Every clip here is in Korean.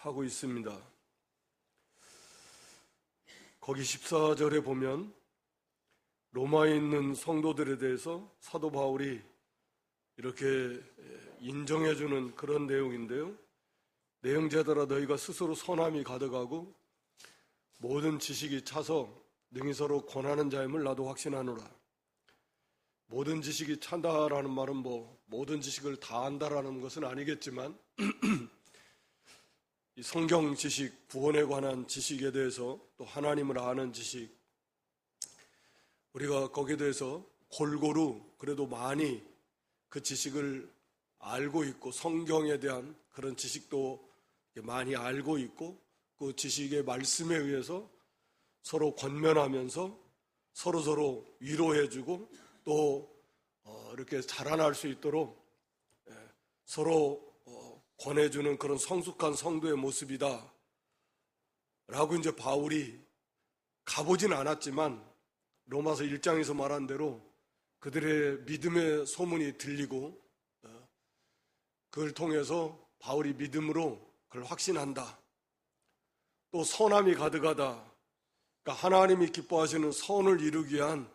하고 있습니다. 거기 14절에 보면 로마에 있는 성도들에 대해서 사도 바울이 이렇게 인정해주는 그런 내용인데요. 내 형제들아 너희가 스스로 선함이 가득하고 모든 지식이 차서 능히 서로 권하는 자임을 나도 확신하노라. 모든 지식이 찬다라는 말은 모든 지식을 다 안다라는 것은 아니겠지만 이 성경 지식, 구원에 관한 지식에 대해서 또 하나님을 아는 지식, 우리가 거기에 대해서 골고루 그래도 많이 그 지식을 알고 있고 성경에 대한 그런 지식도 많이 알고 있고 그 지식의 말씀에 의해서 서로 권면하면서 서로 위로해주고 또 이렇게 자라날 수 있도록 서로 권해주는 그런 성숙한 성도의 모습이다 라고 이제 바울이 가보진 않았지만 로마서 1장에서 말한 대로 그들의 믿음의 소문이 들리고 그걸 통해서 바울이 믿음으로 그걸 확신한다. 또 선함이 가득하다. 그러니까 하나님이 기뻐하시는 선을 이루기 위한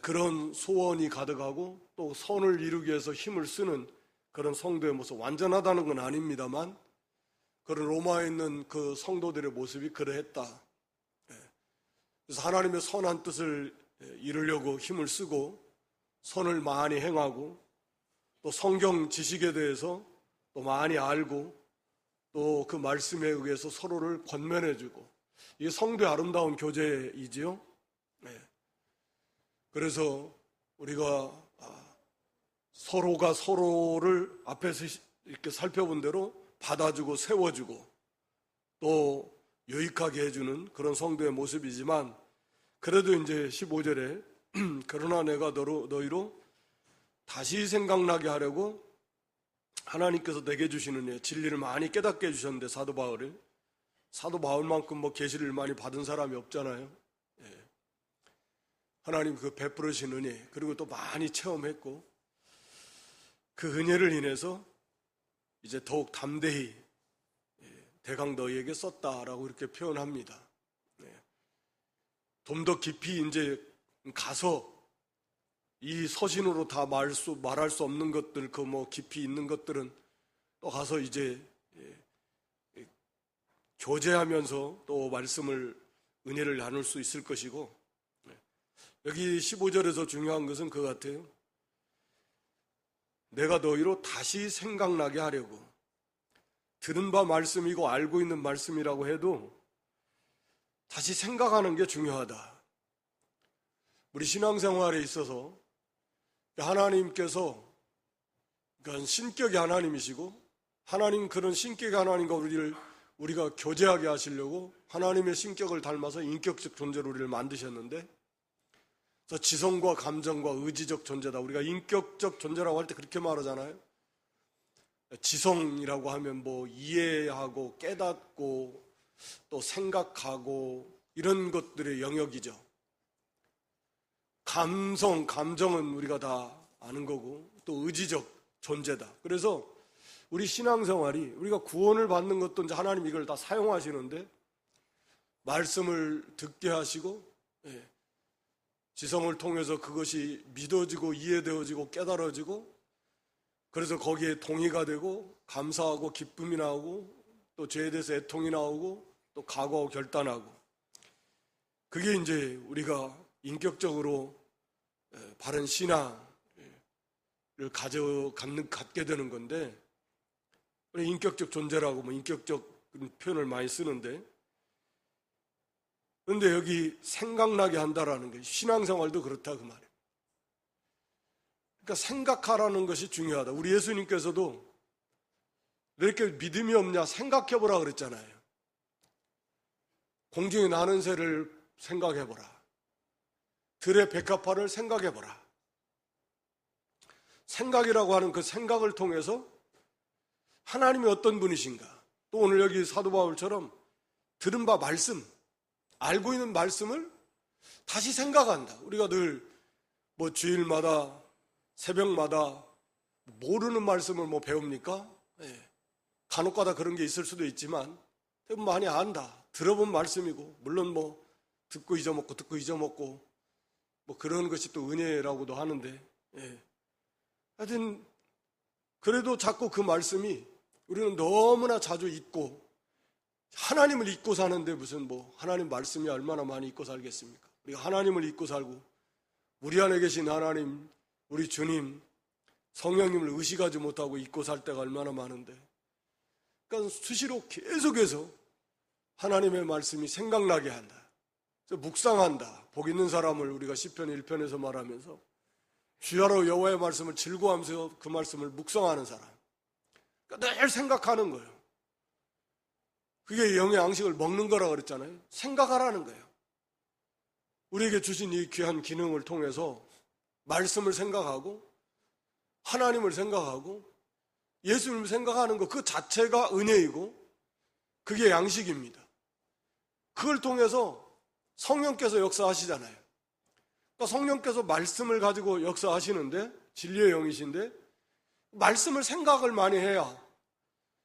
그런 소원이 가득하고 또 선을 이루기 위해서 힘을 쓰는 그런 성도의 모습, 완전하다는 건 아닙니다만 그런 로마에 있는 그 성도들의 모습이 그러했다. 그래서 하나님의 선한 뜻을 이루려고 힘을 쓰고 선을 많이 행하고 또 성경 지식에 대해서 또 많이 알고 또 그 말씀에 의해서 서로를 권면해주고 이게 성도의 아름다운 교제이지요. 그래서 우리가 서로가 서로를 앞에서 이렇게 살펴본 대로 받아주고 세워주고 또 유익하게 해주는 그런 성도의 모습이지만 그래도 이제 15절에 그러나 내가 너희로 다시 생각나게 하려고 하나님께서 내게 주시는 진리를 많이 깨닫게 해주셨는데 사도 바울만큼 계시를 많이 받은 사람이 없잖아요. 하나님 그 베풀으신 은혜 그리고 또 많이 체험했고 그 은혜를 인해서 이제 더욱 담대히 대강 너희에게 썼다라고 이렇게 표현합니다. 좀 더 깊이 이제 가서 이 서신으로 다 말할 수 없는 것들 그 깊이 있는 것들은 또 가서 이제 교제하면서 또 말씀을 은혜를 나눌 수 있을 것이고 여기 15절에서 중요한 것은 그거 같아요. 내가 너희로 다시 생각나게 하려고 들은 바 말씀이고 알고 있는 말씀이라고 해도 다시 생각하는 게 중요하다. 우리 신앙생활에 있어서 하나님께서 그러니까 신격의 하나님이시고 하나님 그런 신격의 하나님과 우리가 교제하게 하시려고 하나님의 신격을 닮아서 인격적 존재로 우리를 만드셨는데 그래서 지성과 감정과 의지적 존재다. 우리가 인격적 존재라고 할 때 그렇게 말하잖아요. 지성이라고 하면 이해하고 깨닫고 또 생각하고 이런 것들의 영역이죠. 감정은 우리가 다 아는 거고 또 의지적 존재다. 그래서 우리 신앙생활이 우리가 구원을 받는 것도 이제 하나님 이걸 다 사용하시는데 말씀을 듣게 하시고 지성을 통해서 그것이 믿어지고 이해되어지고 깨달아지고 그래서 거기에 동의가 되고 감사하고 기쁨이 나오고 또 죄에 대해서 애통이 나오고 또 각오하고 결단하고 그게 이제 우리가 인격적으로 바른 신앙을 갖게 되는 건데 우리 인격적 존재라고 인격적 표현을 많이 쓰는데 그런데 여기 생각나게 한다라는 게 신앙생활도 그렇다 그 말이에요. 그러니까 생각하라는 것이 중요하다. 우리 예수님께서도 왜 이렇게 믿음이 없냐 생각해보라 그랬잖아요. 공중에 나는 새를 생각해보라. 들의 백합화를 생각해보라. 생각이라고 하는 그 생각을 통해서 하나님이 어떤 분이신가 또 오늘 여기 사도 바울처럼 들은 바 말씀 알고 있는 말씀을 다시 생각한다. 우리가 늘 주일마다 새벽마다 모르는 말씀을 배웁니까? 간혹가다 그런 게 있을 수도 있지만 대부분 많이 안다. 들어본 말씀이고, 물론 뭐 듣고 잊어먹고 뭐 그런 것이 또 은혜라고도 하는데, 하여튼 그래도 자꾸 그 말씀이 우리는 너무나 자주 잊고, 하나님을 잊고 사는데 무슨 뭐 하나님 말씀이 얼마나 많이 잊고 살겠습니까? 우리가 하나님을 잊고 살고 우리 안에 계신 하나님, 우리 주님, 성령님을 의식하지 못하고 잊고 살 때가 얼마나 많은데, 그러니까 수시로 계속해서 하나님의 말씀이 생각나게 한다. 묵상한다. 복 있는 사람을 우리가 시편 1편에서 말하면서 주야로 여호와의 말씀을 즐거워하면서 그 말씀을 묵상하는 사람. 그러니까 늘 생각하는 거예요. 그게 영의 양식을 먹는 거라 그랬잖아요. 생각하라는 거예요. 우리에게 주신 이 귀한 기능을 통해서 말씀을 생각하고 하나님을 생각하고 예수님을 생각하는 것 그 자체가 은혜이고 그게 양식입니다. 그걸 통해서 성령께서 역사하시잖아요. 그러니까 성령께서 말씀을 가지고 역사하시는데 진리의 영이신데 말씀을 생각을 많이 해야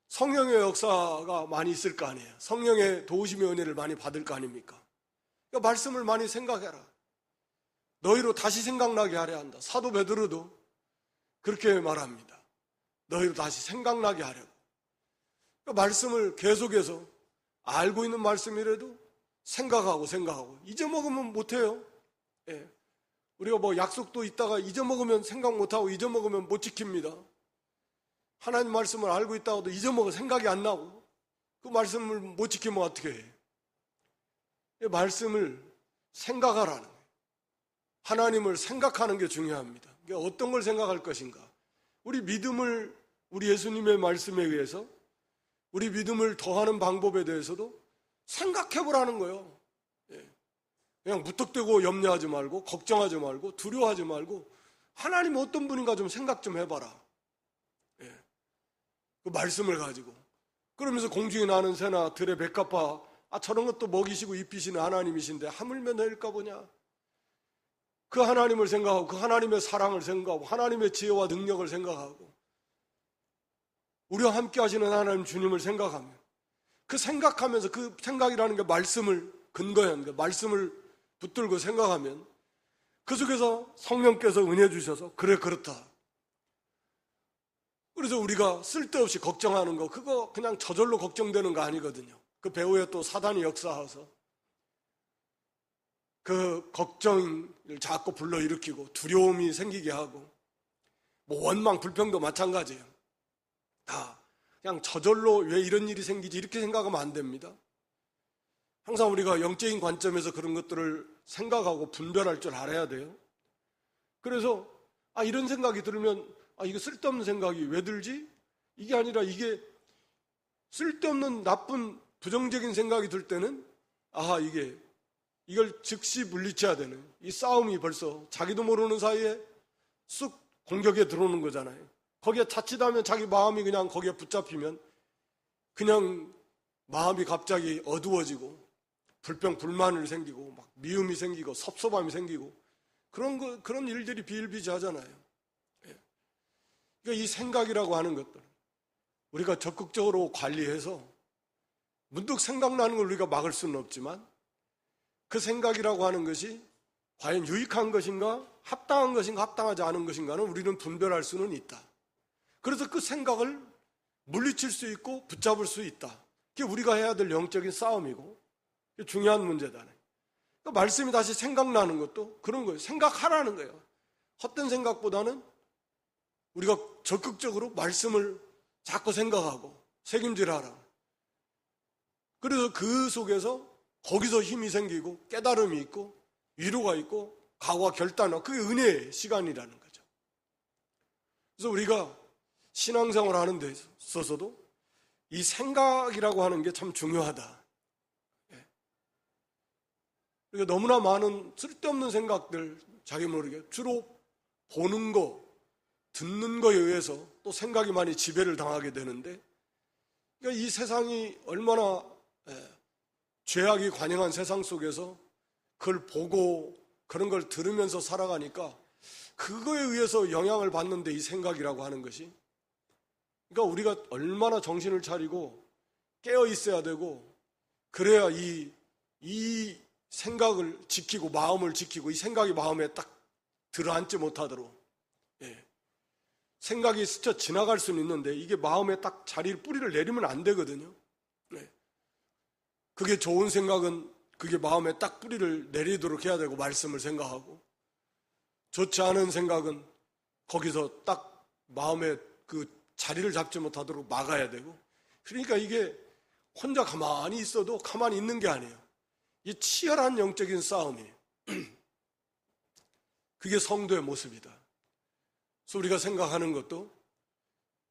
성령의 역사가 많이 있을 거 아니에요. 성령의 도우심의 은혜를 많이 받을 거 아닙니까? 그러니까 말씀을 많이 생각해라. 너희로 다시 생각나게 하려 한다. 사도 베드로도 그렇게 말합니다. 너희로 다시 생각나게 하려고. 그러니까 말씀을 계속해서 알고 있는 말씀이라도 생각하고 잊어먹으면 못해요. 우리가 뭐 약속도 있다가 잊어먹으면 생각 못하고 잊어먹으면 못 지킵니다. 하나님 말씀을 알고 있다가도 잊어먹어 생각이 안 나고 그 말씀을 못 지키면 어떻게 해? 말씀을 생각하라는 거예요. 하나님을 생각하는 게 중요합니다. 어떤 걸 생각할 것인가? 우리 믿음을 우리 예수님의 말씀에 의해서 우리 믿음을 더하는 방법에 대해서도 생각해보라는 거예요. 그냥 무턱대고 염려하지 말고 걱정하지 말고 두려워하지 말고 하나님 어떤 분인가 좀 생각 좀 해봐라. 그 말씀을 가지고 그러면서 공중에 나는 새나 들의 백합화 저런 것도 먹이시고 입히시는 하나님이신데 하물며 너일까 보냐. 그 하나님을 생각하고 그 하나님의 사랑을 생각하고 하나님의 지혜와 능력을 생각하고 우리와 함께 하시는 하나님 주님을 생각하며 그 생각하면서 그 생각이라는 게 말씀을 근거한 게 말씀을 붙들고 생각하면 그 속에서 성령께서 은혜 주셔서 그래 그렇다. 그래서 우리가 쓸데없이 걱정하는 거 그거 그냥 저절로 걱정되는 거 아니거든요. 그 배후에 또 사단이 역사해서 그 걱정을 자꾸 불러일으키고 두려움이 생기게 하고 뭐 원망 불평도 마찬가지예요. 다 그냥 저절로 왜 이런 일이 생기지 이렇게 생각하면 안 됩니다. 항상 우리가 영적인 관점에서 그런 것들을 생각하고 분별할 줄 알아야 돼요. 그래서 이런 생각이 들으면 이거 쓸데없는 생각이 왜 들지? 이게 아니라 이게 쓸데없는 나쁜 부정적인 생각이 들 때는 이걸 즉시 물리쳐야 되는 이 싸움이 벌써 자기도 모르는 사이에 쑥 공격에 들어오는 거잖아요. 거기에 자칫하면 자기 마음이 그냥 거기에 붙잡히면 그냥 마음이 갑자기 어두워지고 불평 불만을 생기고 막 미움이 생기고 섭섭함이 생기고 그런 일들이 비일비재하잖아요. 그러니까 이 생각이라고 하는 것들 우리가 적극적으로 관리해서 문득 생각나는 걸 우리가 막을 수는 없지만 그 생각이라고 하는 것이 과연 유익한 것인가 합당한 것인가 합당하지 않은 것인가는 우리는 분별할 수는 있다. 그래서 그 생각을 물리칠 수 있고 붙잡을 수 있다. 그게 우리가 해야 될 영적인 싸움이고 중요한 문제다. 그러니까 말씀이 다시 생각나는 것도 그런 거예요. 생각하라는 거예요. 헛된 생각보다는 우리가 적극적으로 말씀을 자꾸 생각하고 책임질하라. 그래서 그 속에서 거기서 힘이 생기고 깨달음이 있고 위로가 있고 각오와 결단과 그게 은혜의 시간이라는 거죠. 그래서 우리가 신앙생활 하는 데 있어서도 이 생각이라고 하는 게 참 중요하다. 그러니까 너무나 많은 쓸데없는 생각들 자기 모르게 주로 보는 거 듣는 거에 의해서 또 생각이 많이 지배를 당하게 되는데 그러니까 이 세상이 얼마나 죄악이 관영한 세상 속에서 그걸 보고 그런 걸 들으면서 살아가니까 그거에 의해서 영향을 받는데 이 생각이라고 하는 것이 그러니까 우리가 얼마나 정신을 차리고 깨어 있어야 되고, 그래야 이 생각을 지키고 마음을 지키고, 이 생각이 마음에 딱 들어앉지 못하도록, 생각이 스쳐 지나갈 수는 있는데 이게 마음에 딱 자리를 뿌리를 내리면 안 되거든요. 그게 좋은 생각은 그게 마음에 딱 뿌리를 내리도록 해야 되고, 말씀을 생각하고, 좋지 않은 생각은 거기서 딱 마음에 그 자리를 잡지 못하도록 막아야 되고. 그러니까 이게 혼자 가만히 있어도 가만히 있는 게 아니에요. 이 치열한 영적인 싸움이에요. 그게 성도의 모습이다. 그래서 우리가 생각하는 것도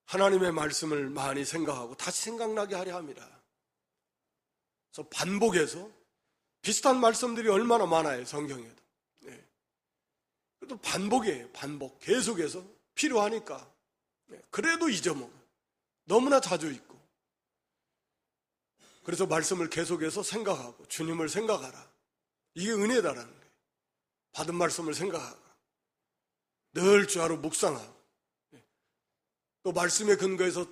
하나님의 말씀을 많이 생각하고 다시 생각나게 하려 합니다. 그래서 반복해서 비슷한 말씀들이 얼마나 많아요, 성경에도. 그래도 반복이에요, 반복. 계속해서 필요하니까. 그래도 잊어먹어요. 너무나 자주 잊고. 그래서 말씀을 계속해서 생각하고, 주님을 생각하라. 이게 은혜다라는 거예요. 받은 말씀을 생각하라. 늘 주하로 묵상하고, 또 말씀의 근거에서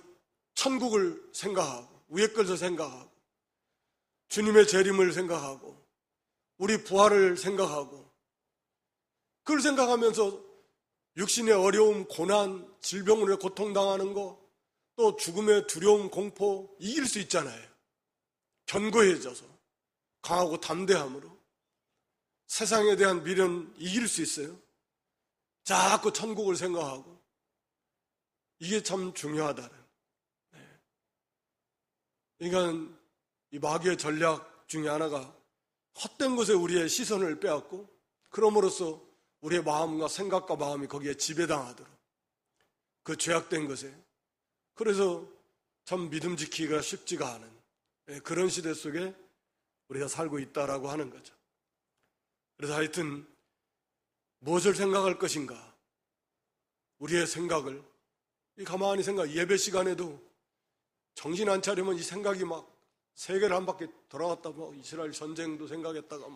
천국을 생각하고, 위에 것을 생각하고, 주님의 재림을 생각하고, 우리 부활을 생각하고, 그걸 생각하면서 육신의 어려움, 고난, 질병으로 고통당하는 거, 또 죽음의 두려움, 공포 이길 수 있잖아요. 견고해져서 강하고 담대함으로 세상에 대한 미련 이길 수 있어요. 자꾸 천국을 생각하고, 이게 참 중요하다는. 그러니까 이 마귀의 전략 중에 하나가 헛된 것에 우리의 시선을 빼앗고, 그럼으로써 우리의 마음과 생각과 마음이 거기에 지배당하도록, 그 죄악된 것에. 그래서 참 믿음 지키기가 쉽지가 않은 그런 시대 속에 우리가 살고 있다라고 하는 거죠. 그래서 하여튼 무엇을 생각할 것인가, 우리의 생각을 가만히 예배 시간에도 정신 안 차리면 이 생각이 막 세계를 한 바퀴 돌아갔다, 이스라엘 전쟁도 생각했다가,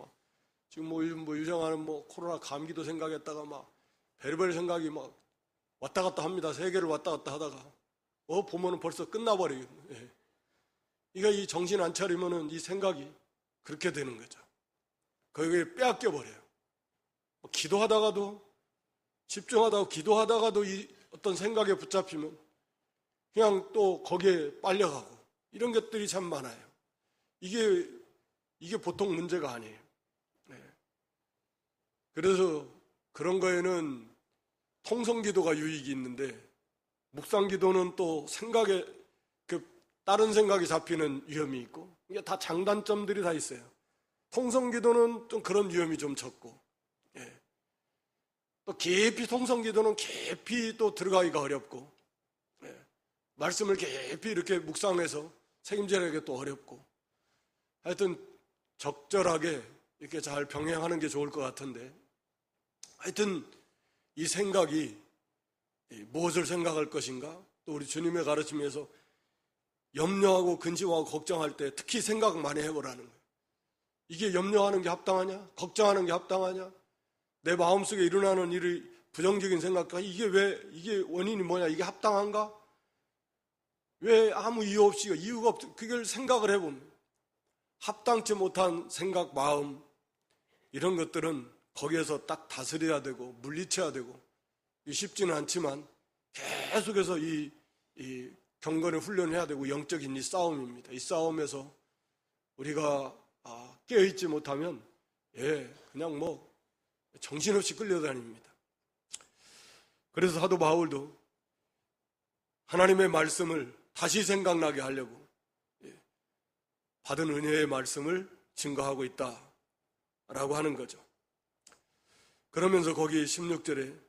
지금 요즘 유정하는 코로나 감기도 생각했다가, 별별 생각이 왔다 갔다 합니다. 세계를 왔다 갔다 하다가 보면은 벌써 끝나버리겠네. 그러니까 이 정신 안 차리면은 이 생각이 그렇게 되는 거죠. 거기에 빼앗겨 버려요. 기도하다가도, 집중하다가 기도하다가도 이 어떤 생각에 붙잡히면 그냥 또 거기에 빨려가고, 이런 것들이 참 많아요. 이게 보통 문제가 아니에요. 그래서 그런 거에는 통성기도가 유익이 있는데, 묵상기도는 또 생각에 다른 생각이 잡히는 위험이 있고, 이게 다 장단점들이 다 있어요. 통성기도는 좀 그런 위험이 좀 적고, 또 깊이 통성기도는 깊이 또 들어가기가 어렵고, 말씀을 깊이 이렇게 묵상해서 책임지려기 또 어렵고, 하여튼 적절하게 이렇게 잘 병행하는 게 좋을 것 같은데, 하여튼 이 생각이 무엇을 생각할 것인가, 또 우리 주님의 가르침에서 염려하고 근심하고 걱정할 때 특히 생각 많이 해보라는 거예요. 이게 염려하는 게 합당하냐? 걱정하는 게 합당하냐? 내 마음속에 일어나는 일이 부정적인 생각과 이게 원인이 뭐냐? 이게 합당한가? 왜 아무 이유 없이, 이유가 없, 그걸 생각을 해보면 합당치 못한 생각, 마음, 이런 것들은 거기에서 딱 다스려야 되고 물리쳐야 되고, 쉽지는 않지만 계속해서 이 경건의 훈련을 해야 되고, 영적인 이 싸움입니다. 이 싸움에서 우리가 깨어있지 못하면 그냥 정신없이 끌려다닙니다. 그래서 사도 바울도 하나님의 말씀을 다시 생각나게 하려고 받은 은혜의 말씀을 증거하고 있다라고 하는 거죠. 그러면서 거기 16절에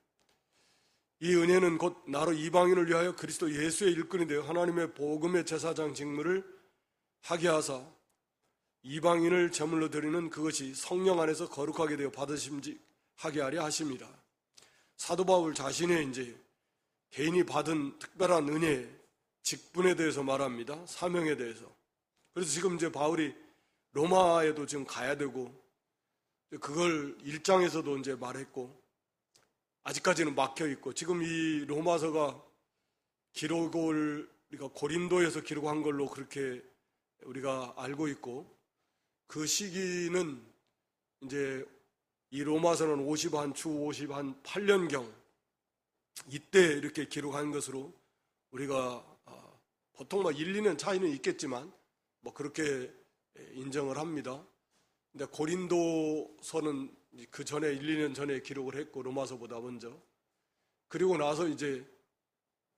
이 은혜는 곧 나로 이방인을 위하여 그리스도 예수의 일꾼이 되어 하나님의 복음의 제사장 직무를 하게 하사 이방인을 제물로 드리는 그것이 성령 안에서 거룩하게 되어 받으심직하게 하려 하심이라. 사도 바울 자신의 이제 개인이 받은 특별한 은혜, 직분에 대해서 말합니다. 사명에 대해서. 그래서 지금 이제 바울이 로마에도 지금 가야 되고, 그걸 1장에서도 이제 말했고, 아직까지는 막혀 있고, 지금 이 로마서가 기록을 우리가 고린도에서 기록한 걸로 그렇게 우리가 알고 있고, 그 시기는 이제 이 로마서는 8년경 이때 이렇게 기록한 것으로 우리가 보통 1, 2년 차이는 있겠지만 그렇게 인정을 합니다. 근데 고린도서는 그 전에 1, 2년 전에 기록을 했고, 로마서보다 먼저. 그리고 나서 이제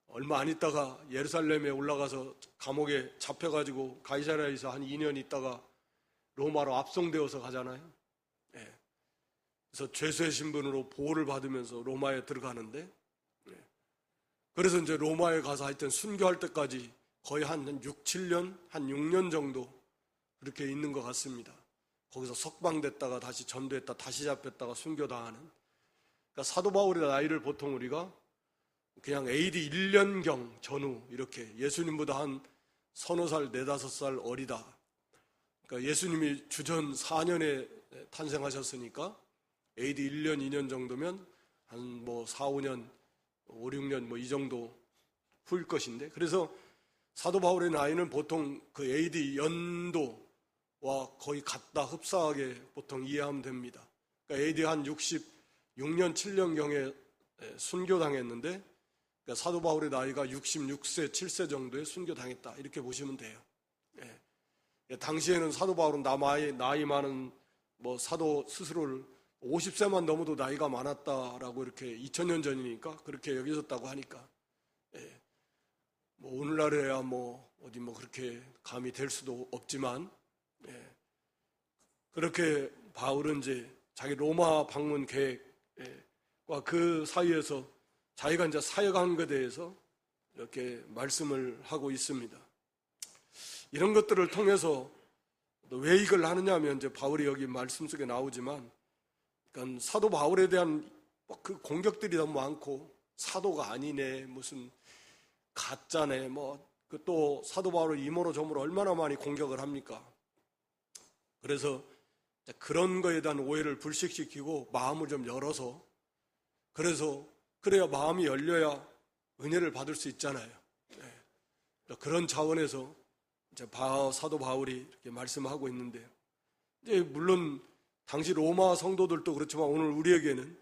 얼마 안 있다가 예루살렘에 올라가서 감옥에 잡혀가지고 가이사랴에서 한 2년 있다가 로마로 압송되어서 가잖아요. 그래서 죄수의 신분으로 보호를 받으면서 로마에 들어가는데, 그래서 이제 로마에 가서 하여튼 순교할 때까지 거의 한 6, 7년, 한 6년 정도 그렇게 있는 것 같습니다. 거기서 석방됐다가 다시 전도했다, 다시 잡혔다가 순교당하는. 그러니까 사도 바울의 나이를 보통 우리가 그냥 AD 1년경 전후 이렇게, 예수님보다 한 서너 살, 네다섯 살 어리다. 그러니까 예수님이 주전 4년에 탄생하셨으니까 AD 1년, 2년 정도면 한 4, 5년, 5, 6년 이 정도 후일 것인데, 그래서 사도 바울의 나이는 보통 그 AD 연도와 거의 같다, 흡사하게 보통 이해하면 됩니다. 그러니까 AD 한 66년, 7년경에 순교당했는데, 그러니까 사도 바울의 나이가 66세, 7세 정도에 순교당했다, 이렇게 보시면 돼요. 당시에는 사도 바울은 나이 많은 사도 스스로를 50세만 넘어도 나이가 많았다라고 이렇게 2000년 전이니까 그렇게 여겨졌다고 하니까, 오늘날에야 어디 그렇게 감이 될 수도 없지만, 그렇게 바울은 이제 자기 로마 방문 계획과 그 사이에서 자기가 이제 사역한 것에 대해서 이렇게 말씀을 하고 있습니다. 이런 것들을 통해서 왜 이걸 하느냐 하면, 이제 바울이 여기 말씀 속에 나오지만, 그러니까 사도 바울에 대한 그 공격들이 너무 많고, 사도가 아니네, 무슨 가짜네, 또 사도 바울을 이모로 저모로 얼마나 많이 공격을 합니까? 그래서 그런 거에 대한 오해를 불식시키고 마음을 좀 열어서, 그래야 마음이 열려야 은혜를 받을 수 있잖아요. 그런 차원에서 이제 사도 바울이 이렇게 말씀하고 있는데요. 이제 물론 당시 로마 성도들도 그렇지만 오늘 우리에게는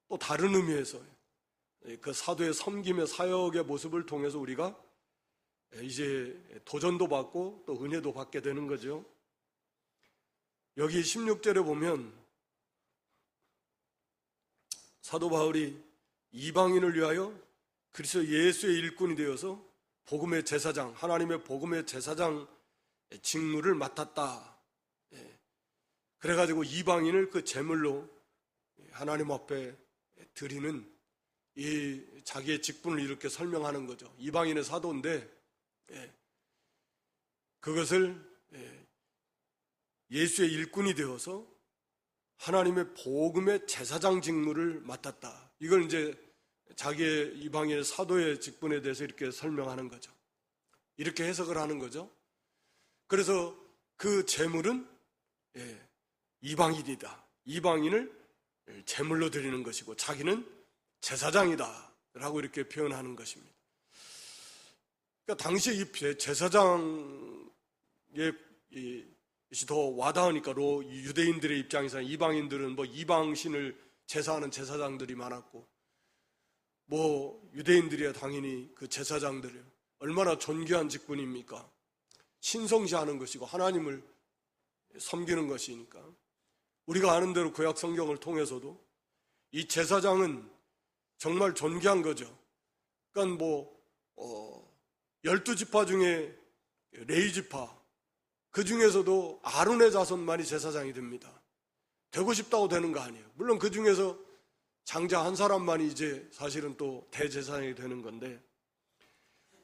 또 다른 의미에서 그 사도의 섬김의 사역의 모습을 통해서 우리가 이제 도전도 받고 또 은혜도 받게 되는 거죠. 여기 16절에 보면 사도 바울이 이방인을 위하여 그리스도 예수의 일꾼이 되어서 복음의 제사장, 하나님의 복음의 제사장 직무를 맡았다. 그래가지고 이방인을 그 제물로 하나님 앞에 드리는 이 자기의 직분을 이렇게 설명하는 거죠. 이방인의 사도인데, 그것을 예수의 일꾼이 되어서 하나님의 복음의 제사장 직무를 맡았다. 이걸 이제 자기의 이방인의 사도의 직분에 대해서 이렇게 설명하는 거죠. 이렇게 해석을 하는 거죠. 그래서 그 제물은 이방인이다. 이방인을 제물로 드리는 것이고 자기는 제사장이다 라고 이렇게 표현하는 것입니다. 그러니까 당시에 이 제사장의 이것이 더 와닿으니까 유대인들의 입장에서 이방인들은 이방신을 제사하는 제사장들이 많았고, 유대인들이야 당연히 그 제사장들을 얼마나 존귀한 직분입니까? 신성시하는 것이고 하나님을 섬기는 것이니까. 우리가 아는 대로 구약 성경을 통해서도 이 제사장은 정말 존귀한 거죠. 그러니까 12지파 중에 레위지파, 그 중에서도 아론의 자손만이 제사장이 됩니다. 되고 싶다고 되는 거 아니에요. 물론 그 중에서 장자 한 사람만이 이제 사실은 또 대제사장이 되는 건데,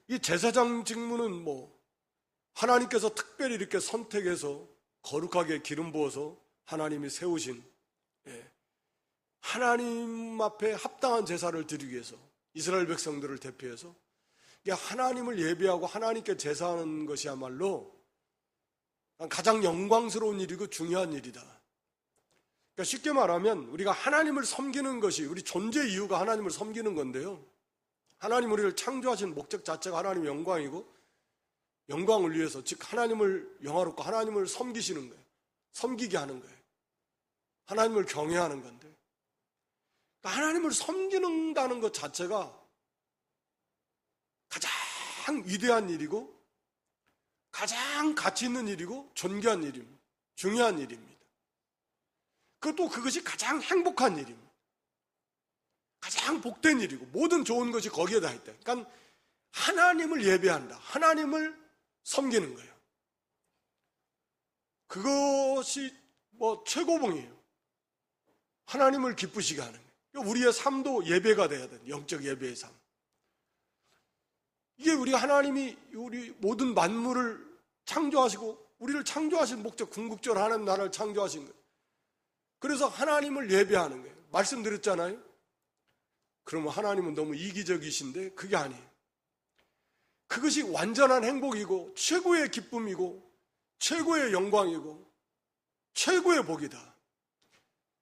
이 제사장 직무는 하나님께서 특별히 이렇게 선택해서 거룩하게 기름 부어서 하나님이 세우신 하나님 앞에 합당한 제사를 드리기 위해서 이스라엘 백성들을 대표해서 하나님을 예배하고 하나님께 제사하는 것이야말로 가장 영광스러운 일이고 중요한 일이다. 그러니까 쉽게 말하면 우리가 하나님을 섬기는 것이, 우리 존재 이유가 하나님을 섬기는 건데요, 하나님 우리를 창조하신 목적 자체가 하나님의 영광이고 영광을 위해서, 즉 하나님을 영화롭고 하나님을 섬기시는 거예요. 섬기게 하는 거예요. 하나님을 경외하는 건데, 그러니까 하나님을 섬기는다는 것 자체가 가장 위대한 일이고 가장 가치 있는 일이고 존귀한 일입니다. 중요한 일입니다. 그것도 그것이 가장 행복한 일입니다. 가장 복된 일이고 모든 좋은 것이 거기에 다 있다. 그러니까 하나님을 예배한다. 하나님을 섬기는 거예요. 그것이 최고봉이에요. 하나님을 기쁘시게 하는 거예요. 우리의 삶도 예배가 돼야 돼요. 영적 예배의 삶. 이게 우리가 하나님이 우리 모든 만물을 창조하시고 우리를 창조하신 목적, 궁극적으로 하나님 나라를 창조하신 거예요. 그래서 하나님을 예배하는 거예요. 말씀드렸잖아요. 그러면 하나님은 너무 이기적이신데 그게 아니에요. 그것이 완전한 행복이고 최고의 기쁨이고 최고의 영광이고 최고의 복이다.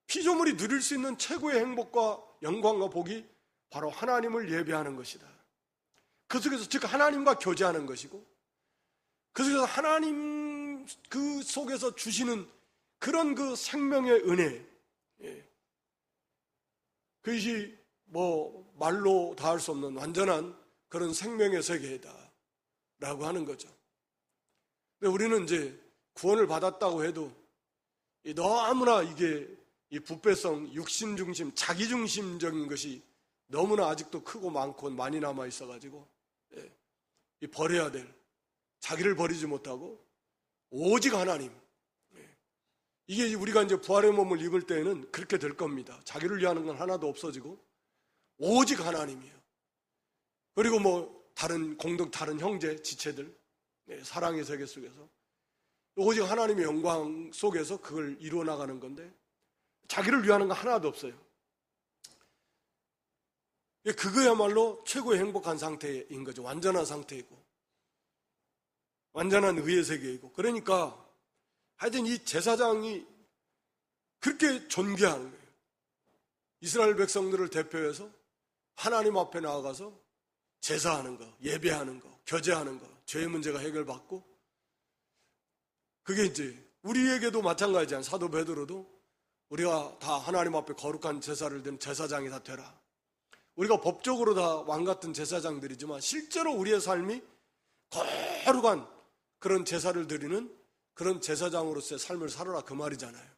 피조물이 누릴 수 있는 최고의 행복과 영광과 복이 바로 하나님을 예배하는 것이다. 그 속에서 즉 하나님과 교제하는 것이고 그 속에서 하나님 그 속에서 주시는 그런 그 생명의 은혜, 그것이 말로 다 할 수 없는 완전한 그런 생명의 세계다라고 하는 거죠. 근데 우리는 이제 구원을 받았다고 해도 너무나 이게 이 부패성, 육신 중심, 자기 중심적인 것이 너무나 아직도 크고 많고 많이 남아 있어가지고 이 버려야 될, 자기를 버리지 못하고 오직 하나님, 이게 우리가 이제 부활의 몸을 입을 때에는 그렇게 될 겁니다. 자기를 위하는 건 하나도 없어지고 오직 하나님이에요. 그리고 다른 형제, 지체들, 사랑의 세계 속에서 오직 하나님의 영광 속에서 그걸 이루어 나가는 건데 자기를 위하는 건 하나도 없어요. 그거야말로 최고의 행복한 상태인 거죠. 완전한 상태이고 완전한 의의 세계이고. 그러니까 하여튼 이 제사장이 그렇게 존귀하는 거예요. 이스라엘 백성들을 대표해서 하나님 앞에 나아가서 제사하는 거, 예배하는 거, 교제하는 거, 죄의 문제가 해결받고, 그게 이제 우리에게도 마찬가지잖아요. 사도 베드로도 우리가 다 하나님 앞에 거룩한 제사를 드린 제사장이 다 되라. 우리가 법적으로 다 왕같은 제사장들이지만 실제로 우리의 삶이 거룩한 그런 제사를 드리는 그런 제사장으로서의 삶을 살아라, 그 말이잖아요.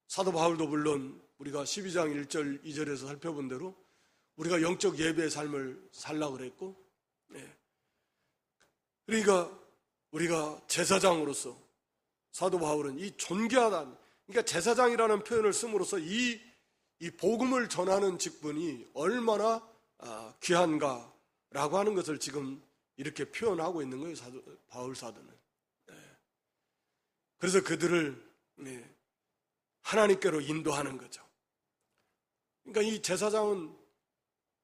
사도 바울도 물론 우리가 12장 1절 2절에서 살펴본 대로 우리가 영적 예배의 삶을 살라고 그랬고, 그러니까 우리가 제사장으로서 사도 바울은 이 존귀하다, 그러니까 제사장이라는 표현을 씀으로써 이 복음을 전하는 직분이 얼마나 귀한가라고 하는 것을 지금 이렇게 표현하고 있는 거예요, 바울 사도는. 그래서 그들을 하나님께로 인도하는 거죠. 그러니까 이 제사장은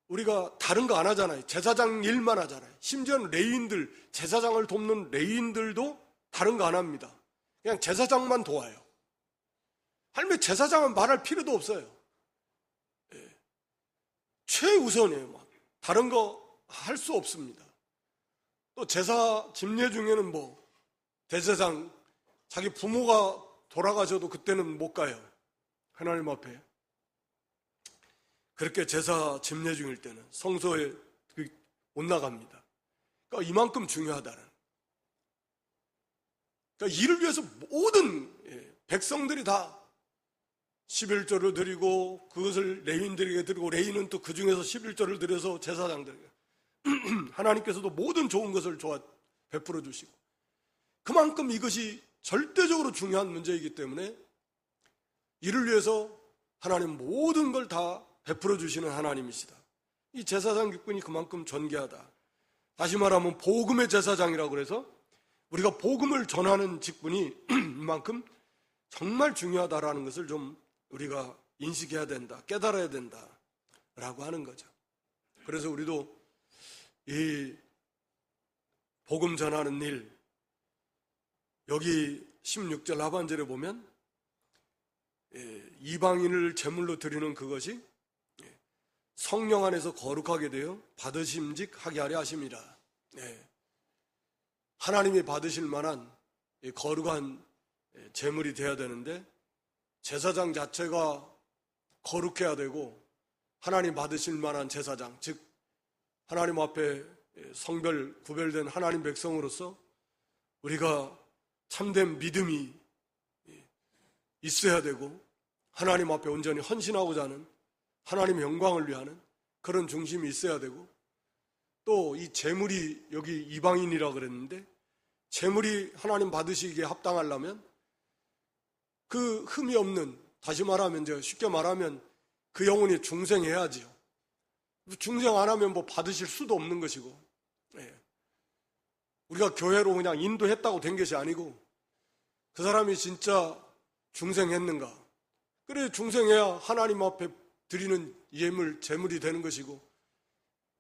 우리가 다른 거 안 하잖아요. 제사장 일만 하잖아요. 심지어는 레위인들, 제사장을 돕는 레위인들도 다른 거 안 합니다. 그냥 제사장만 도와요. 할매 제사장은 말할 필요도 없어요. 최우선이에요. 다른 거 할 수 없습니다. 또 제사 집례 중에는 대제사장 자기 부모가 돌아가셔도 그때는 못 가요. 하나님 앞에. 그렇게 제사 집례 중일 때는 성소에 못 나갑니다. 그러니까 이만큼 중요하다는. 그러니까 이를 위해서 모든 백성들이 다 11조를 드리고 그것을 레위인들에게 드리고 레위인은 또 그 중에서 11조를 드려서 제사장들에게 하나님께서도 모든 좋은 것을 베풀어 주시고 그만큼 이것이 절대적으로 중요한 문제이기 때문에 이를 위해서 하나님 모든 걸 다 베풀어 주시는 하나님이시다. 이 제사장 직분이 그만큼 존귀하다. 다시 말하면 복음의 제사장이라고 그래서 우리가 복음을 전하는 직분이 이만큼 정말 중요하다라는 것을 좀 우리가 인식해야 된다, 깨달아야 된다라고 하는 거죠. 그래서 우리도 이 복음 전하는 일, 여기 16절 하반절에 보면 이방인을 제물로 드리는 그것이 성령 안에서 거룩하게 되어 받으심직하게 하려 하심이라. 하나님이 받으실 만한 거룩한 제물이 돼야 되는데 제사장 자체가 거룩해야 되고 하나님 받으실 만한 제사장, 즉 하나님 앞에 성별 구별된 하나님 백성으로서 우리가 참된 믿음이 있어야 되고 하나님 앞에 온전히 헌신하고자 하는 하나님의 영광을 위하는 그런 중심이 있어야 되고 또 이 제물이 여기 이방인이라 그랬는데 제물이 하나님 받으시기에 합당하려면 그 흠이 없는, 다시 말하면 이제 쉽게 말하면 그 영혼이 중생해야지요. 중생 안 하면 뭐 받으실 수도 없는 것이고 우리가 교회로 그냥 인도했다고 된 것이 아니고 그 사람이 진짜 중생했는가, 그래 중생해야 하나님 앞에 드리는 예물, 제물이 되는 것이고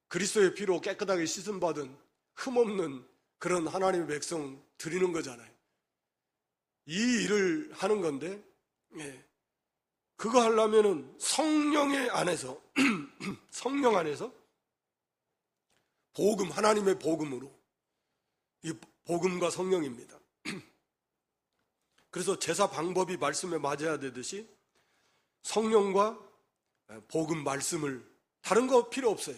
그리스도의 피로 깨끗하게 씻음받은 흠없는 그런 하나님의 백성 드리는 거잖아요. 이 일을 하는 건데 그거 하려면은 성령의 안에서 성령 안에서 복음, 하나님의 복음으로, 이 복음과 성령입니다. 그래서 제사 방법이 말씀에 맞아야 되듯이 성령과 복음, 말씀을, 다른 거 필요 없어요.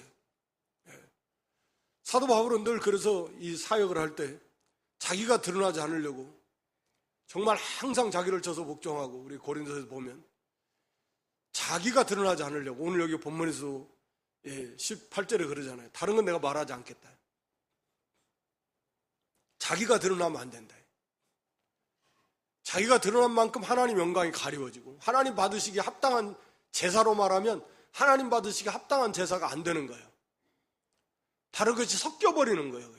사도 바울은 늘 그래서 이 사역을 할 때 자기가 드러나지 않으려고 정말 항상 자기를 쳐서 복종하고, 우리 고린도서에서 보면 자기가 드러나지 않으려고, 오늘 여기 본문에서 18절에 그러잖아요. 다른 건 내가 말하지 않겠다. 자기가 드러나면 안 된다. 자기가 드러난 만큼 하나님 영광이 가리워지고 하나님 받으시기에 합당한 제사로 말하면 하나님 받으시기에 합당한 제사가 안 되는 거예요. 다른 것이 섞여버리는 거예요.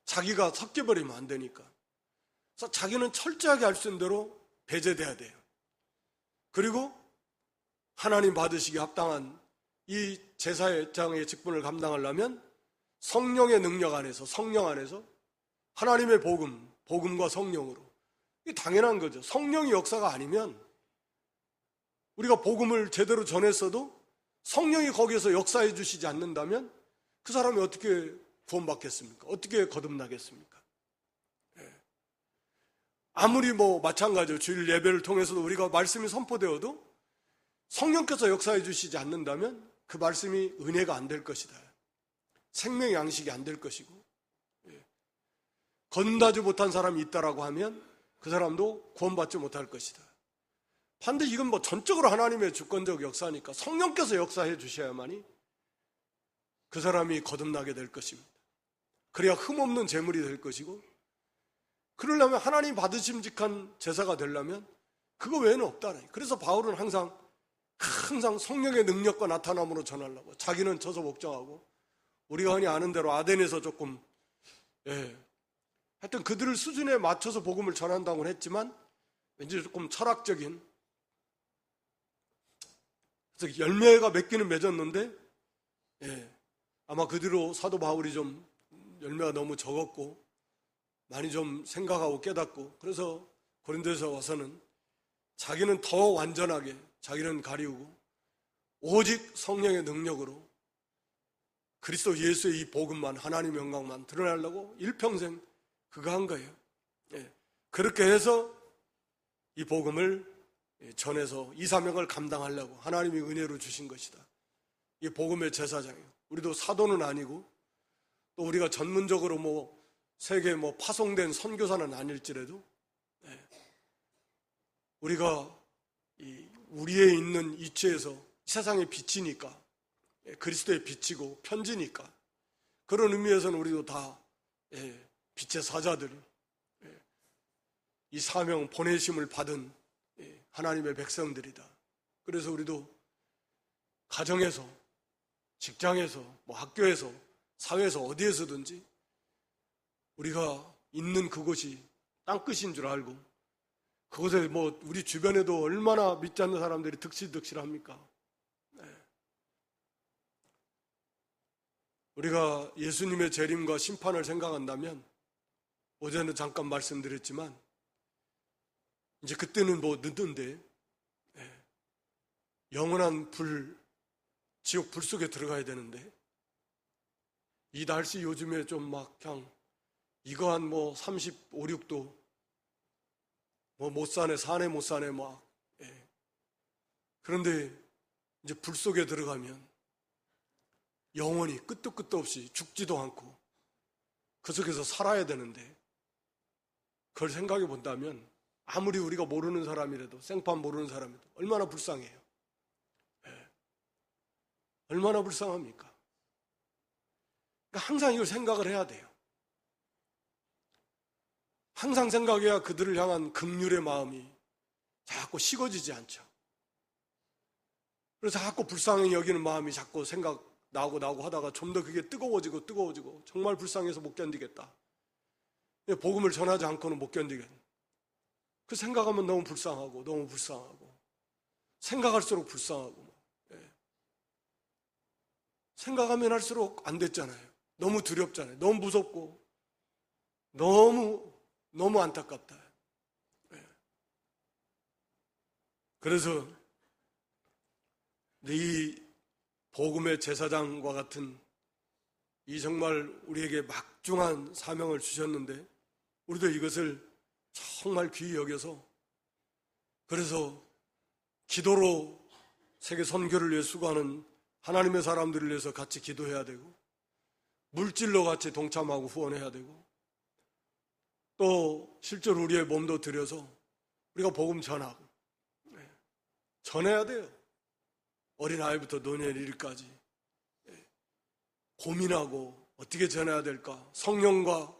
자기가 섞여버리면 안 되니까. 그래서 자기는 철저하게 할 수 있는 대로 배제돼야 돼요. 그리고 하나님 받으시기에 합당한 이 제사장의 직분을 감당하려면 성령의 능력 안에서, 성령 안에서 하나님의 복음, 복음과 성령으로, 이게 당연한 거죠. 성령의 역사가 아니면 우리가 복음을 제대로 전했어도 성령이 거기에서 역사해 주시지 않는다면 그 사람이 어떻게 구원받겠습니까? 어떻게 거듭나겠습니까? 아무리 마찬가지로 주일 예배를 통해서도 우리가 말씀이 선포되어도 성령께서 역사해 주시지 않는다면 그 말씀이 은혜가 안 될 것이다. 생명의 양식이 안 될 것이고, 거듭나지 못한 사람이 있다라고 하면 그 사람도 구원받지 못할 것이다. 반드시 이건 전적으로 하나님의 주권적 역사니까 성령께서 역사해 주셔야만이 그 사람이 거듭나게 될 것입니다. 그래야 흠없는 제물이 될 것이고, 그러려면 하나님 받으심직한 제사가 되려면 그거 외에는 없다. 그래서 바울은 항상 성령의 능력과 나타남으로 전하려고 자기는 쳐서 복종하고, 우리가 흔히 아는 대로 아덴에서 조금 하여튼 그들을 수준에 맞춰서 복음을 전한다고 했지만 왠지 조금 철학적인, 그래서 열매가 맺기는 맺었는데 아마 그 뒤로 사도 바울이 좀 열매가 너무 적었고 많이 좀 생각하고 깨닫고, 그래서 고린도에서 와서는 자기는 더 완전하게 자기는 가리우고 오직 성령의 능력으로 그리스도 예수의 이 복음만, 하나님의 영광만 드러내려고 일평생 그거 한 거예요. 그렇게 해서 이 복음을 전해서 이 사명을 감당하려고 하나님이 은혜로 주신 것이다. 이 복음의 제사장이에요. 우리도 사도는 아니고 또 우리가 전문적으로 세계 파송된 선교사는 아닐지라도 우리가 우리의 있는 이치에서 세상의 빛이니까, 그리스도의 빛이고 편지니까, 그런 의미에서는 우리도 다 빛의 사자들, 이 사명 보내심을 받은 하나님의 백성들이다. 그래서 우리도 가정에서, 직장에서, 학교에서, 사회에서 어디에서든지 우리가 있는 그곳이 땅끝인 줄 알고, 그곳에 우리 주변에도 얼마나 믿지 않는 사람들이 득실득실합니까? 우리가 예수님의 재림과 심판을 생각한다면, 어제는 잠깐 말씀드렸지만 이제 그때는 늦는데 영원한 불, 지옥 불 속에 들어가야 되는데, 이 날씨 요즘에 좀 막 그냥 이거 한 뭐 35, 6도 뭐 못 사네, 사네 못 사네 막. 예. 그런데 이제 불 속에 들어가면 영원히 끝도 끝도 없이 죽지도 않고 그 속에서 살아야 되는데, 그걸 생각해 본다면 아무리 우리가 모르는 사람이라도, 생판 모르는 사람이라도 얼마나 불쌍해요. 예. 얼마나 불쌍합니까? 그러니까 항상 이걸 생각을 해야 돼요. 항상 생각해야 그들을 향한 긍휼의 마음이 자꾸 식어지지 않죠. 그래서 자꾸 불쌍히 여기는 마음이 자꾸 나고 하다가 좀 더 그게 뜨거워지고 정말 불쌍해서 못 견디겠다. 복음을 전하지 않고는 못 견디겠다. 그 생각하면 너무 불쌍하고 생각할수록 불쌍하고, 예. 생각하면 할수록 안 됐잖아요. 너무 두렵잖아요. 너무 무섭고 너무 안타깝다. 예. 그래서 이 복음의 제사장과 같은 이 정말 우리에게 막중한 사명을 주셨는데, 우리도 이것을 정말 귀히 여겨서, 그래서 기도로 세계 선교를 위해 수고하는 하나님의 사람들을 위해서 같이 기도해야 되고, 물질로 같이 동참하고 후원해야 되고, 또 실제로 우리의 몸도 들여서 우리가 복음 전하고, 전해야 돼요. 어린아이부터 노년에 이르기까지 고민하고 어떻게 전해야 될까. 성령과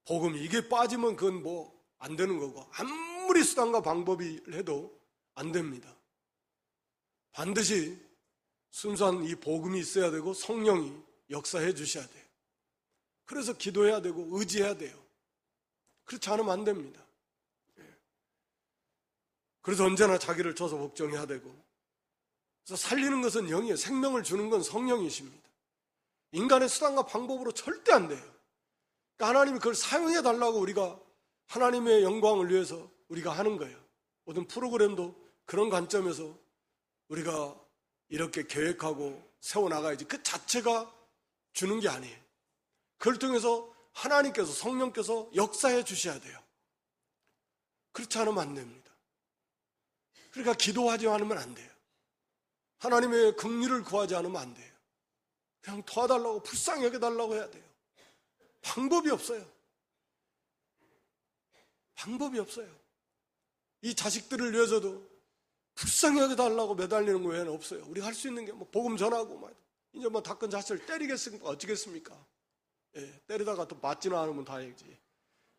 복음, 이게 빠지면 그건 뭐 안 되는 거고, 아무리 수단과 방법이 해도 안 됩니다. 반드시 순수한 이 복음이 있어야 되고 성령이 역사해 주셔야 돼요. 그래서 기도해야 되고 의지해야 돼요. 그렇지 않으면 안 됩니다. 그래서 언제나 자기를 줘서 복종해야 되고, 그래서 살리는 것은 영이에요. 생명을 주는 건 성령이십니다. 인간의 수단과 방법으로 절대 안 돼요. 그러니까 하나님이 그걸 사용해 달라고 우리가 하나님의 영광을 위해서 우리가 하는 거예요. 모든 프로그램도 그런 관점에서 우리가 이렇게 계획하고 세워나가야지, 그 자체가 주는 게 아니에요. 그걸 통해서 하나님께서, 성령께서 역사해 주셔야 돼요. 그렇지 않으면 안 됩니다. 그러니까 기도하지 않으면 안 돼요. 하나님의 긍휼을 구하지 않으면 안 돼요. 그냥 도와달라고, 불쌍히 여겨달라고 해야 돼요. 방법이 없어요. 방법이 없어요. 이 자식들을 위해서도 불쌍히 여겨달라고 매달리는 거 외에는 없어요. 우리가 할 수 있는 게 뭐 복음 전하고, 이제 뭐 다 큰 자식을 때리겠습니까? 어찌겠습니까? 예, 때리다가 또 맞지는 않으면 다행이지.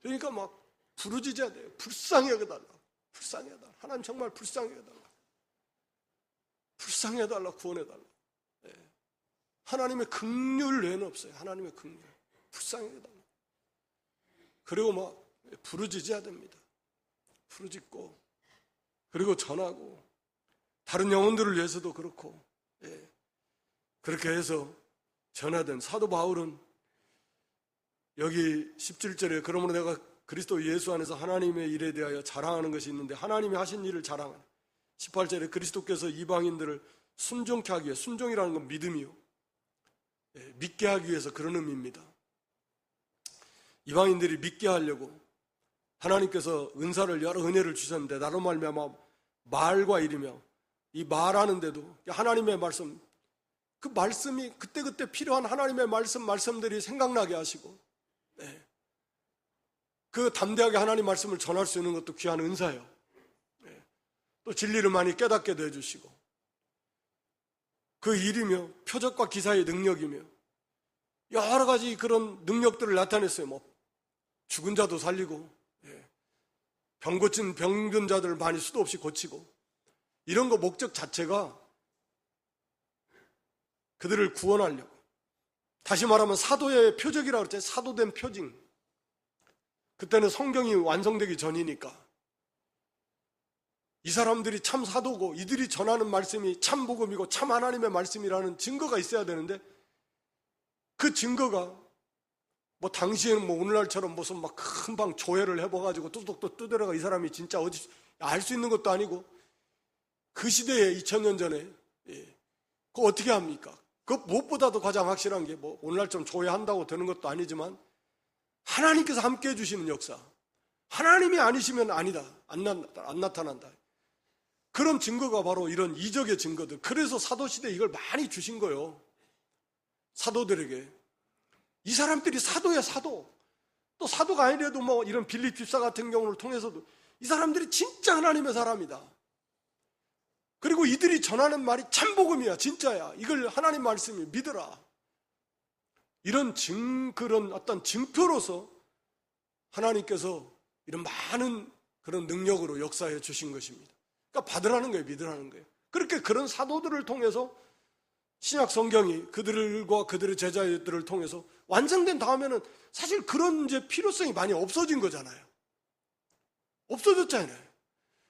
그러니까 막 부르짖어야 돼요. 불쌍히 여겨달라고. 불쌍히 해달라. 하나님 정말 불쌍히 해달라. 불쌍히 해달라. 구원해달라. 예. 하나님의 긍휼 외에는 없어요. 하나님의 긍휼. 불쌍히 해달라. 그리고 막 부르짖어야 됩니다. 부르짖고, 그리고 전하고, 다른 영혼들을 위해서도 그렇고, 예. 그렇게 해서 전하던 사도 바울은 여기 17절에 그러므로 내가 그리스도 예수 안에서 하나님의 일에 대하여 자랑하는 것이 있는데, 하나님이 하신 일을 자랑하는, 18절에 그리스도께서 이방인들을 순종케 하기 위해, 순종이라는 건 믿음이요, 예, 믿게 하기 위해서 그런 의미입니다. 이방인들이 믿게 하려고 하나님께서 은사를, 여러 은혜를 주셨는데, 나로 말미암아 말과 일이며, 이 말하는데도 하나님의 말씀, 그 말씀이 그때그때 필요한 하나님의 말씀들이 생각나게 하시고, 네. 그 담대하게 하나님 말씀을 전할 수 있는 것도 귀한 은사예요. 네. 또 진리를 많이 깨닫게 해주시고, 그 일이며 표적과 기사의 능력이며 여러 가지 그런 능력들을 나타냈어요. 뭐 죽은 자도 살리고, 병 고친 병든 자들을 많이 수도 없이 고치고, 이런 거 목적 자체가 그들을 구원하려고. 다시 말하면 사도의 표적이라고 그랬죠. 사도된 표징. 그때는 성경이 완성되기 전이니까 이 사람들이 참 사도고 이들이 전하는 말씀이 참 복음이고 참 하나님의 말씀이라는 증거가 있어야 되는데, 그 증거가 뭐 당시에는 뭐 오늘날처럼 무슨 막 금방 조회를 해봐가지고 뚜둑뚜둑 두드려가 이 사람이 진짜 어디 알 수 있는 것도 아니고, 그 시대에 2000년 전에 그거 어떻게 합니까? 그 무엇보다도 가장 확실한 게 뭐 오늘날 좀 조회한다고 되는 것도 아니지만 하나님께서 함께 해주시는 역사. 하나님이 아니시면 아니다. 안 나타난다. 그런 증거가 바로 이런 이적의 증거들. 그래서 사도시대에 이걸 많이 주신 거예요. 사도들에게. 이 사람들이 사도야, 사도. 또 사도가 아니라도 뭐 이런 빌립 집사 같은 경우를 통해서도 이 사람들이 진짜 하나님의 사람이다. 그리고 이들이 전하는 말이 참 복음이야, 진짜야. 이걸 하나님 말씀이 믿어라. 이런 그런 어떤 증표로서 하나님께서 이런 많은 그런 능력으로 역사해 주신 것입니다. 그러니까 받으라는 거예요, 믿으라는 거예요. 그렇게 그런 사도들을 통해서 신약 성경이 그들과 그들의 제자들을 통해서 완성된 다음에는 사실 그런 이제 필요성이 많이 없어진 거잖아요. 없어졌잖아요.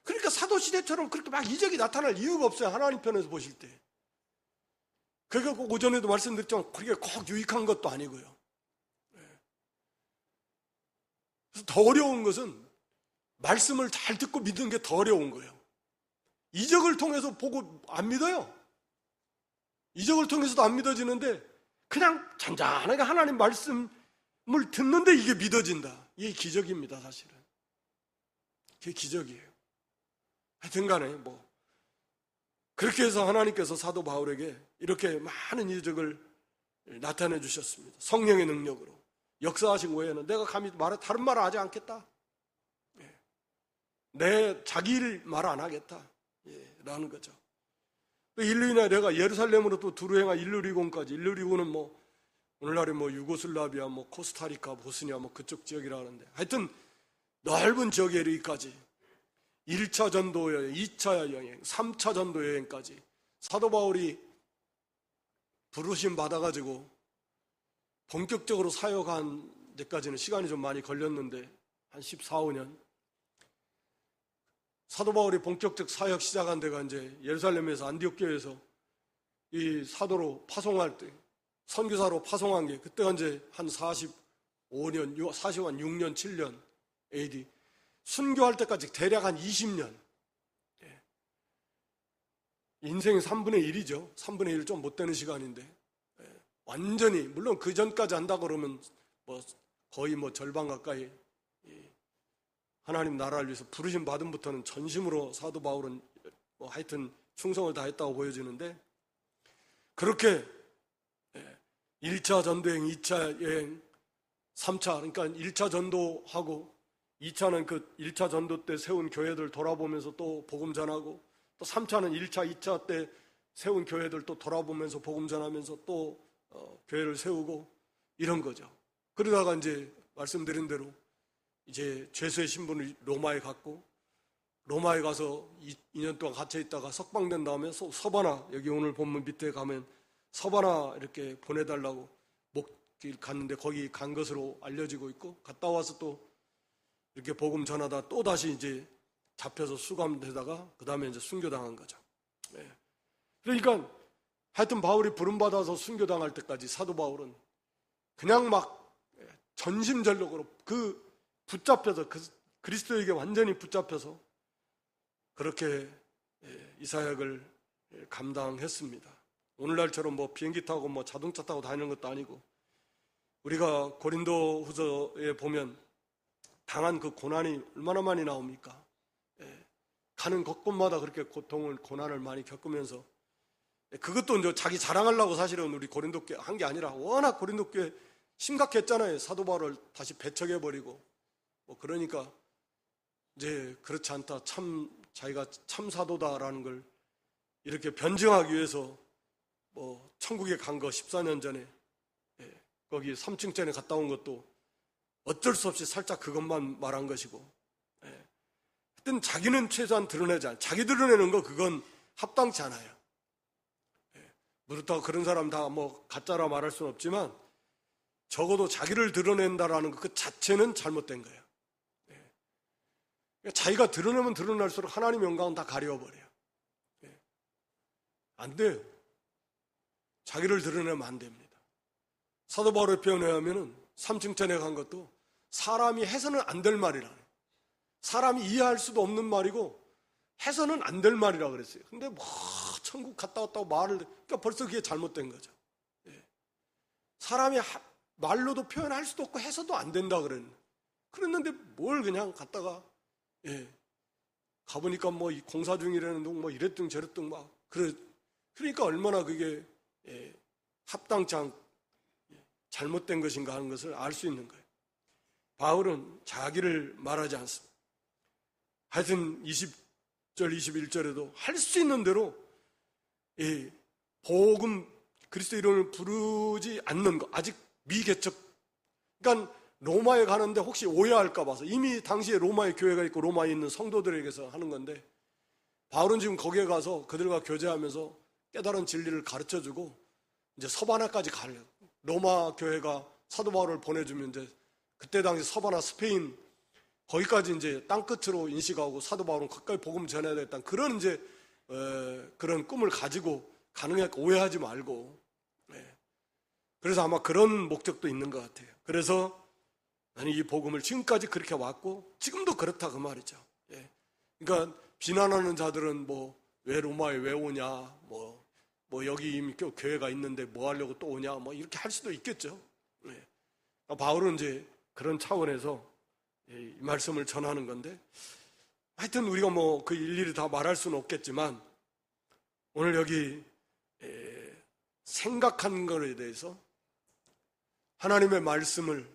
그러니까 사도시대처럼 그렇게 막 이적이 나타날 이유가 없어요. 하나님 편에서 보실 때. 그게 꼭 오전에도 말씀드렸지만 그게 꼭 유익한 것도 아니고요. 그래서 더 어려운 것은 말씀을 잘 듣고 믿는 게 더 어려운 거예요. 이적을 통해서 보고 안 믿어요. 이적을 통해서도 안 믿어지는데 그냥 잔잔하게 하나님 말씀을 듣는데 이게 믿어진다. 이게 기적입니다, 사실은. 그게 기적이에요. 하여튼 간에 뭐 그렇게 해서 하나님께서 사도 바울에게 이렇게 많은 이적을 나타내 주셨습니다. 성령의 능력으로. 역사하신 외에는 내가 감히 다른 말을 하지 않겠다. 내 자기 일 말 안 하겠다. 라는 거죠. 또 인로 인하여 내가 예루살렘으로 또 두루 행하 일루리곤까지. 일루리곤은 뭐 오늘날의 뭐 유고슬라비아, 뭐 코스타리카, 보스니아 뭐 그쪽 지역이라 하는데 하여튼 넓은 지역에 이르기까지 1차 전도 여행, 2차 여행, 3차 전도 여행까지 사도 바울이 부르심 받아가지고 본격적으로 사역한 데까지는 시간이 좀 많이 걸렸는데 한 14, 15년 사도 바울이 본격적 사역 시작한 데가 이제 예루살렘에서 안디옥교에서 이 사도로 파송할 때 선교사로 파송한 게 그때가 이제 한 45년, 6년, 7년 AD 순교할 때까지 대략 한 20년. 인생의 3분의 1이죠. 3분의 1 좀 못 되는 시간인데 완전히 물론 그 전까지 한다 그러면 뭐 거의 뭐 절반 가까이 하나님 나라를 위해서 부르심 받음부터는 전심으로 사도 바울은 뭐 하여튼 충성을 다했다고 보여지는데 그렇게 1차 전도여행, 2차 여행, 3차 그러니까 1차 전도하고 2차는 그 1차 전도 때 세운 교회들 돌아보면서 또 복음 전하고 또 3차는 1차, 2차 때 세운 교회들 또 돌아보면서 복음 전하면서 또 교회를 세우고 이런 거죠. 그러다가 이제 말씀드린 대로 이제 죄수의 신분을 로마에 갔고 로마에 가서 2년 동안 갇혀 있다가 석방된 다음에 서바나 여기 오늘 본문 밑에 가면 서바나 이렇게 보내달라고 목길 갔는데 거기 간 것으로 알려지고 있고 갔다 와서 또 이렇게 복음 전하다 또 다시 이제 잡혀서 수감되다가 그 다음에 이제 순교당한 거죠. 그러니까 하여튼 바울이 부름받아서 순교당할 때까지 사도 바울은 그냥 막 전심전력으로 붙잡혀서 그리스도에게 완전히 붙잡혀서 그렇게 이 사역을 감당했습니다. 오늘날처럼 뭐 비행기 타고 뭐 자동차 타고 다니는 것도 아니고 우리가 고린도 후서에 보면 당한 그 고난이 얼마나 많이 나옵니까? 가는 곳곳마다 그렇게 고난을 많이 겪으면서 그것도 이제 자기 자랑하려고 사실은 우리 고린도 교회 한 게 아니라 워낙 고린도 교회 심각했잖아요. 사도 바울을 다시 배척해버리고 뭐 그러니까 이제 그렇지 않다. 자기가 참 사도다라는 걸 이렇게 변증하기 위해서 뭐 천국에 간 거 14년 전에 거기 3층 전에 갔다 온 것도 어쩔 수 없이 살짝 그것만 말한 것이고 하여튼 자기는 최소한 드러내지 않아요. 자기 드러내는 거 그건 합당치 않아요. 그렇다고 그런 사람 다 뭐 가짜라 말할 수는 없지만 적어도 자기를 드러낸다라는 그 자체는 잘못된 거예요. 자기가 드러내면 드러날수록 하나님의 영광은 다 가려워버려요. 안 돼요. 자기를 드러내면 안 됩니다. 사도 바울의 표현에 의하면 3층 전에 간 것도 사람이 해서는 안 될 말이라네. 사람이 이해할 수도 없는 말이고 해서는 안 될 말이라 그랬어요. 근데 뭐 천국 갔다 왔다고 말을, 그러니까 벌써 그게 잘못된 거죠. 예. 사람이 말로도 표현할 수도 없고 해서도 안 된다 그랬는데 뭘 그냥 갔다가, 예. 가보니까 뭐 공사 중이라는 둥, 뭐 이랬둥 저랬둥 막, 그러니까 얼마나 그게, 예, 합당치 않고 잘못된 것인가 하는 것을 알 수 있는 거예요. 바울은 자기를 말하지 않습니다. 하여튼 20절, 21절에도 할 수 있는 대로 이 복음, 그리스도 이름을 부르지 않는 것, 아직 미개척, 그러니까 로마에 가는데 혹시 오해할까 봐서, 이미 당시에 로마에 교회가 있고 로마에 있는 성도들에게서 하는 건데, 바울은 지금 거기에 가서 그들과 교제하면서 깨달은 진리를 가르쳐주고 이제 서바나까지 가려고, 로마 교회가 사도 바울을 보내주면 이제 그때 당시 서바나 스페인 거기까지 이제 땅끝으로 인식하고 사도 바울은 가까이 복음 전해야 되겠다는 그런 이제 그런 꿈을 가지고 가능하니까 오해하지 말고, 그래서 아마 그런 목적도 있는 것 같아요. 그래서 나는 이 복음을 지금까지 그렇게 왔고 지금도 그렇다 그 말이죠. 그러니까 비난하는 자들은 뭐 왜 로마에 왜 오냐, 뭐 여기 이미 교회가 있는데 뭐 하려고 또 오냐, 뭐 이렇게 할 수도 있겠죠. 바울은 이제 그런 차원에서 이 말씀을 전하는 건데, 하여튼 우리가 뭐 그 일일이 다 말할 수는 없겠지만 오늘 여기 생각한 것에 대해서 하나님의 말씀을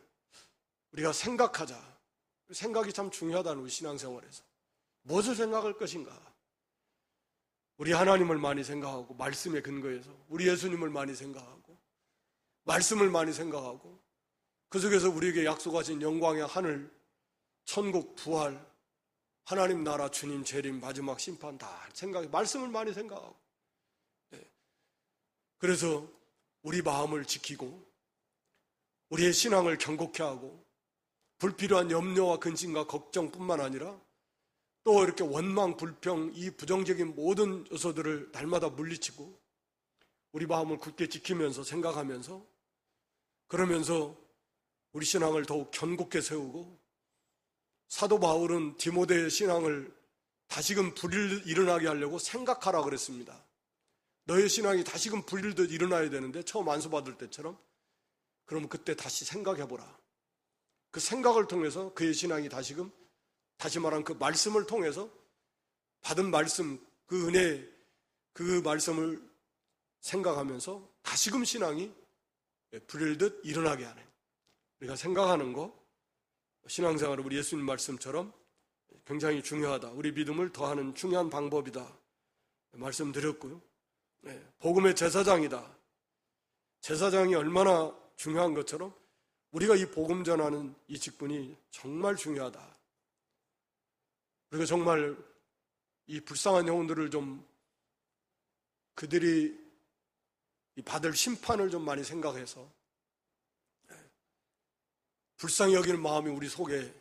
우리가 생각하자. 생각이 참 중요하다는, 우리 신앙생활에서 무엇을 생각할 것인가. 우리 하나님을 많이 생각하고 말씀에 근거해서 우리 예수님을 많이 생각하고 말씀을 많이 생각하고 그 속에서 우리에게 약속하신 영광의 하늘, 천국, 부활, 하나님 나라, 주님 재림, 마지막 심판 다 생각해, 말씀을 많이 생각하고, 그래서 우리 마음을 지키고 우리의 신앙을 견고케 하고 불필요한 염려와 근심과 걱정뿐만 아니라 또 이렇게 원망, 불평, 이 부정적인 모든 요소들을 날마다 물리치고 우리 마음을 굳게 지키면서 생각하면서, 그러면서 우리 신앙을 더욱 견고케 세우고, 사도 바울은 디모데의 신앙을 다시금 불일 일어나게 하려고 생각하라 그랬습니다. 너의 신앙이 다시금 불일듯 일어나야 되는데, 처음 안수받을 때처럼, 그러면 그때 다시 생각해보라. 그 생각을 통해서 그의 신앙이 다시금, 다시 말한 그 말씀을 통해서 받은 말씀, 그 은혜, 그 말씀을 생각하면서 다시금 신앙이 불일듯 일어나게 하는, 우리가 생각하는 거, 신앙생활은 우리 예수님 말씀처럼 굉장히 중요하다. 우리 믿음을 더하는 중요한 방법이다. 말씀드렸고요. 복음의 제사장이다. 제사장이 얼마나 중요한 것처럼 우리가 이 복음 전하는 이 직분이 정말 중요하다. 그리고 정말 이 불쌍한 영혼들을 좀, 그들이 받을 심판을 좀 많이 생각해서 불쌍히 여기는 마음이 우리 속에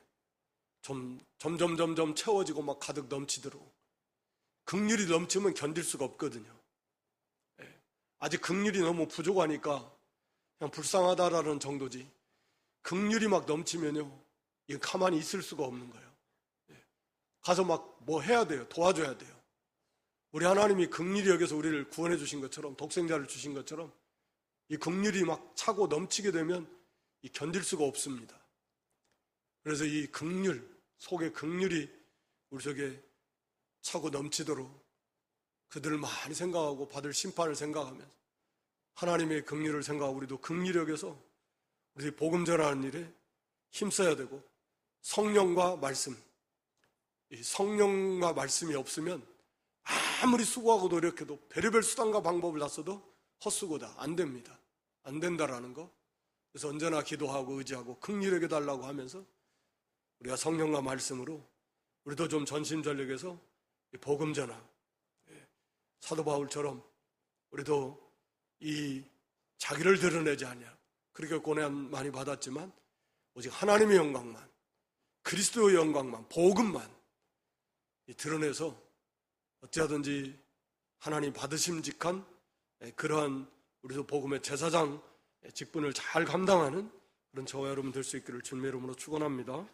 좀 점점 채워지고 막 가득 넘치도록, 긍휼이 넘치면 견딜 수가 없거든요. 아직 긍휼이 너무 부족하니까 그냥 불쌍하다라는 정도지, 긍휼이 막 넘치면요, 이건 가만히 있을 수가 없는 거예요. 가서 막 뭐 해야 돼요. 도와줘야 돼요. 우리 하나님이 긍휼히 여겨서 우리를 구원해 주신 것처럼, 독생자를 주신 것처럼 이 긍휼이 막 차고 넘치게 되면 이 견딜 수가 없습니다. 그래서 이 긍휼, 속에 긍휼이 우리 속에 차고 넘치도록 그들을 많이 생각하고 받을 심판을 생각하면서 하나님의 긍휼을 생각하고 우리도 긍휼히 여겨서 우리 복음 전하는 일에 힘써야 되고, 성령과 말씀, 이 성령과 말씀이 없으면 아무리 수고하고 노력해도 별의별 수단과 방법을 다 써도 헛수고다. 안 됩니다. 안 된다라는 거. 그래서 언제나 기도하고 의지하고 긍휼히 여겨달라고 하면서 우리가 성령과 말씀으로 우리도 좀 전심전력해서 복음 전하, 사도 바울처럼 우리도 이 자기를 드러내지 않냐, 그렇게 고난 많이 받았지만 오직 하나님의 영광만, 그리스도의 영광만, 복음만 드러내서 어찌하든지 하나님 받으심직한 그러한 우리도 복음의 제사장 직분을 잘 감당하는 그런 저와 여러분 될 수 있기를 주님의 이름으로 축원합니다.